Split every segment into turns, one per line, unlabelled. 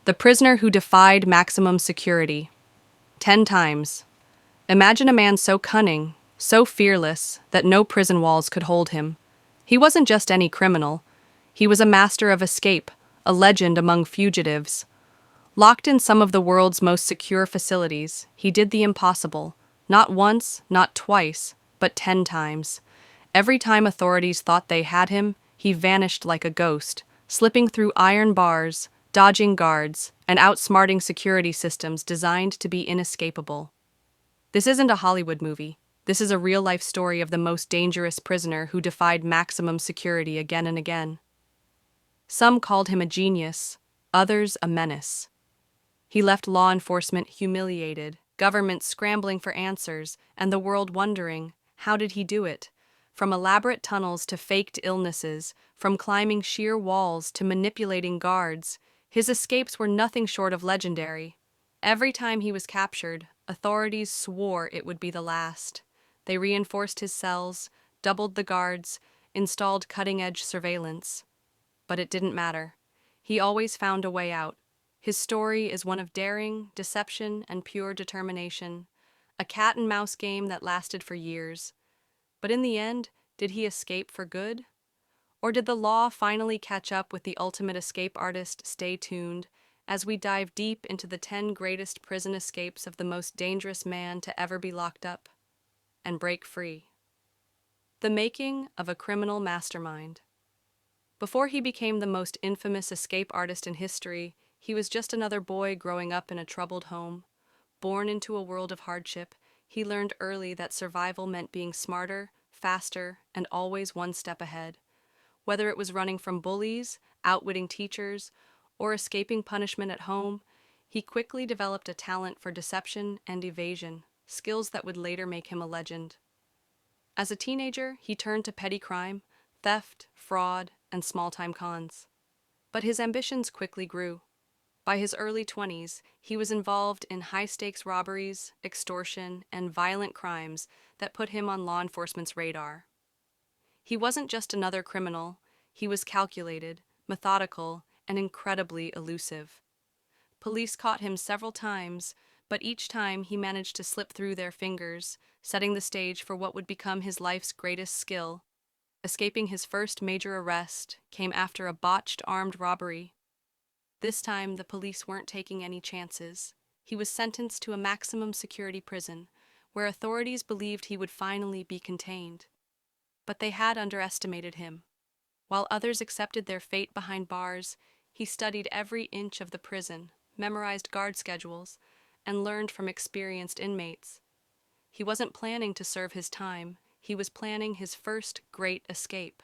The prisoner who defied maximum security. 10 times. Imagine a man so cunning, so fearless, that no prison walls could hold him. He wasn't just any criminal. He was a master of escape, a legend among fugitives. Locked in some of the world's most secure facilities, he did the impossible. Not once, not twice, but 10 times. Every time authorities thought they had him, he vanished like a ghost, slipping through iron bars, dodging guards, and outsmarting security systems designed to be inescapable. This isn't a Hollywood movie. This is a real-life story of the most dangerous prisoner who defied maximum security again and again. Some called him a genius, others a menace. He left law enforcement humiliated, governments scrambling for answers, and the world wondering, how did he do it? From elaborate tunnels to faked illnesses, from climbing sheer walls to manipulating guards, his escapes were nothing short of legendary. Every time he was captured, authorities swore it would be the last. They reinforced his cells, doubled the guards, installed cutting-edge surveillance. But it didn't matter. He always found a way out. His story is one of daring, deception, and pure determination, a cat-and-mouse game that lasted for years. But in the end, did he escape for good? Or did the law finally catch up with the ultimate escape artist? Stay tuned as we dive deep into the 10 greatest prison escapes of the most dangerous man to ever be locked up and break free. The making of a criminal mastermind. Before he became the most infamous escape artist in history, he was just another boy growing up in a troubled home. Born into a world of hardship, he learned early that survival meant being smarter, faster, and always one step ahead. Whether it was running from bullies, outwitting teachers, or escaping punishment at home, he quickly developed a talent for deception and evasion, skills that would later make him a legend. As a teenager, he turned to petty crime, theft, fraud, and small-time cons. But his ambitions quickly grew. By his early 20s, he was involved in high-stakes robberies, extortion, and violent crimes that put him on law enforcement's radar. He wasn't just another criminal. He was calculated, methodical, and incredibly elusive. Police caught him several times, but each time he managed to slip through their fingers, setting the stage for what would become his life's greatest skill. Escaping his first major arrest came after a botched armed robbery. This time, the police weren't taking any chances. He was sentenced to a maximum security prison, where authorities believed he would finally be contained. But they had underestimated him. While others accepted their fate behind bars, he studied every inch of the prison, memorized guard schedules, and learned from experienced inmates. He wasn't planning to serve his time. He was planning his first great escape.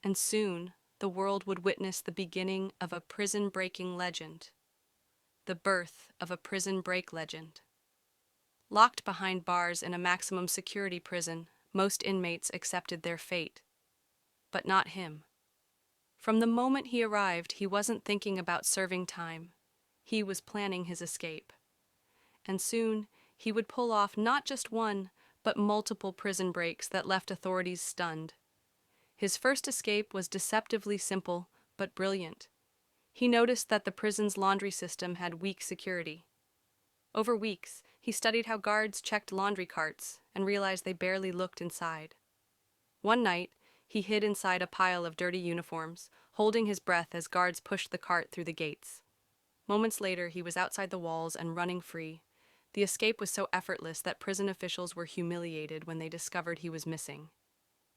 And soon, the world would witness the beginning of a prison-breaking legend. The birth of a prison break legend. Locked behind bars in a maximum security prison, most inmates accepted their fate. But not him. From the moment he arrived, he wasn't thinking about serving time. He was planning his escape. And soon, he would pull off not just one, but multiple prison breaks that left authorities stunned. His first escape was deceptively simple, but brilliant. He noticed that the prison's laundry system had weak security. Over weeks, he studied how guards checked laundry carts and realized they barely looked inside. One night, he hid inside a pile of dirty uniforms, holding his breath as guards pushed the cart through the gates. Moments later, he was outside the walls and running free. The escape was so effortless that prison officials were humiliated when they discovered he was missing.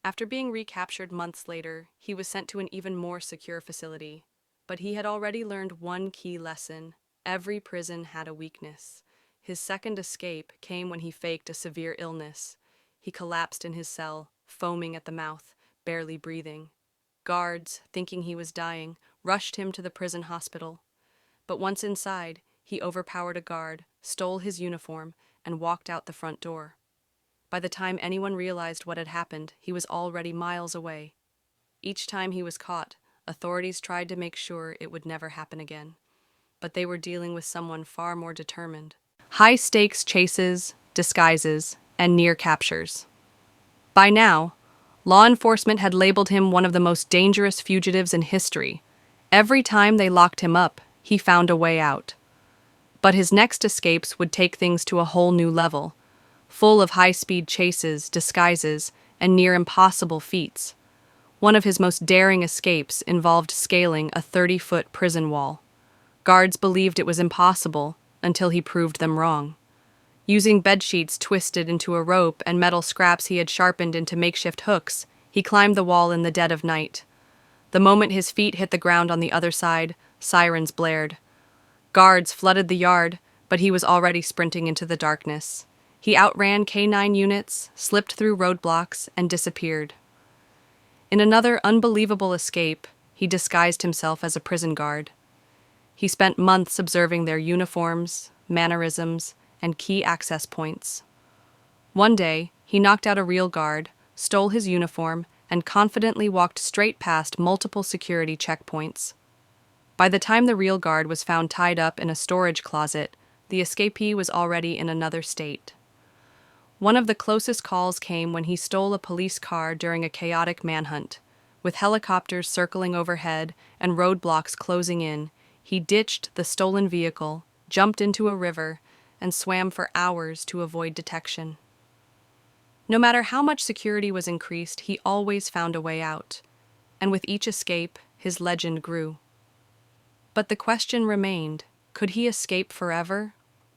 After being recaptured months later, he was sent to an even more secure facility. But he had already learned one key lesson. Every prison had a weakness. His second escape came when he faked a severe illness. He collapsed in his cell, foaming at the mouth, barely breathing. Guards, thinking he was dying, rushed him to the prison hospital. But once inside, he overpowered a guard, stole his uniform, and walked out the front door. By the time anyone realized what had happened, he was already miles away. Each time he was caught, authorities tried to make sure it would never happen again. But they were dealing with someone far more determined. High-stakes chases, disguises, and near captures. By now, law enforcement had labeled him one of the most dangerous fugitives in history. Every time they locked him up, he found a way out. But his next escapes would take things to a whole new level, full of high-speed chases, disguises, and near-impossible feats. One of his most daring escapes involved scaling a 30-foot prison wall. Guards believed it was impossible until he proved them wrong. Using bedsheets twisted into a rope and metal scraps he had sharpened into makeshift hooks, he climbed the wall in the dead of night. The moment his feet hit the ground on the other side, sirens blared. Guards flooded the yard, but he was already sprinting into the darkness. He outran K-9 units, slipped through roadblocks, and disappeared. In another unbelievable escape, he disguised himself as a prison guard. He spent months observing their uniforms, mannerisms, and key access points. One day, he knocked out a real guard, stole his uniform, and confidently walked straight past multiple security checkpoints. By the time the real guard was found tied up in a storage closet, the escapee was already in another state. One of the closest calls came when he stole a police car during a chaotic manhunt. With helicopters circling overhead and roadblocks closing in, he ditched the stolen vehicle, jumped into a river, and swam for hours to avoid detection. No matter how much security was increased, he always found a way out, and with each escape, his legend grew. But the question remained, could he escape forever,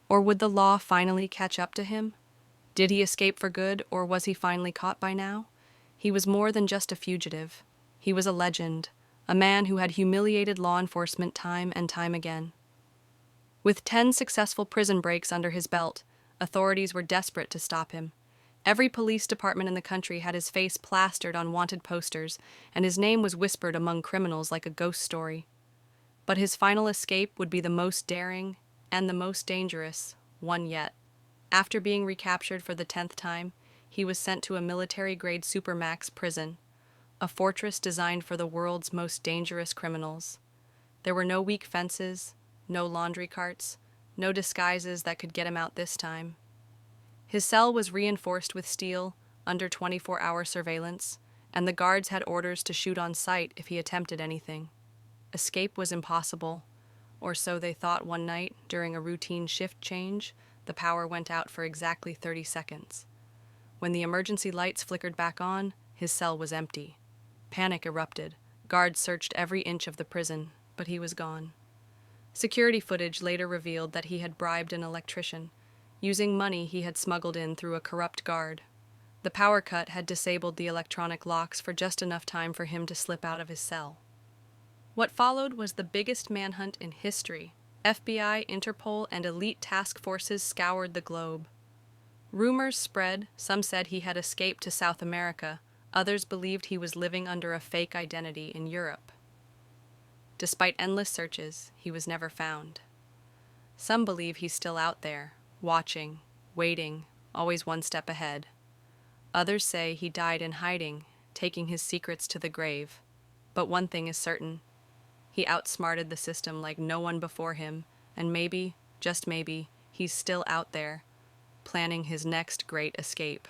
or would the law finally catch up to him? Did he escape for good, or was he finally caught by now? He was more than just a fugitive. He was a legend, a man who had humiliated law enforcement time and time again. With 10 successful prison breaks under his belt, authorities were desperate to stop him. Every police department in the country had his face plastered on wanted posters, and his name was whispered among criminals like a ghost story. But his final escape would be the most daring and the most dangerous one yet. After being recaptured for the 10th time, he was sent to a military-grade Supermax prison, a fortress designed for the world's most dangerous criminals. There were no weak fences, no laundry carts, no disguises that could get him out this time. His cell was reinforced with steel, under 24-hour surveillance, and the guards had orders to shoot on sight if he attempted anything. Escape was impossible, or so they thought one night during a routine shift change. The power went out for exactly 30 seconds. When the emergency lights flickered back on, his cell was empty. Panic erupted. Guards searched every inch of the prison, but he was gone. Security footage later revealed that he had bribed an electrician, using money he had smuggled in through a corrupt guard. The power cut had disabled the electronic locks for just enough time for him to slip out of his cell. What followed was the biggest manhunt in history. FBI, Interpol, and elite task forces scoured the globe. Rumors spread. Some said he had escaped to South America. Others believed he was living under a fake identity in Europe. Despite endless searches, he was never found. Some believe he's still out there, watching, waiting, always one step ahead. Others say he died in hiding, taking his secrets to the grave. But one thing is certain. He outsmarted the system like no one before him, and maybe, just maybe, he's still out there, planning his next great escape.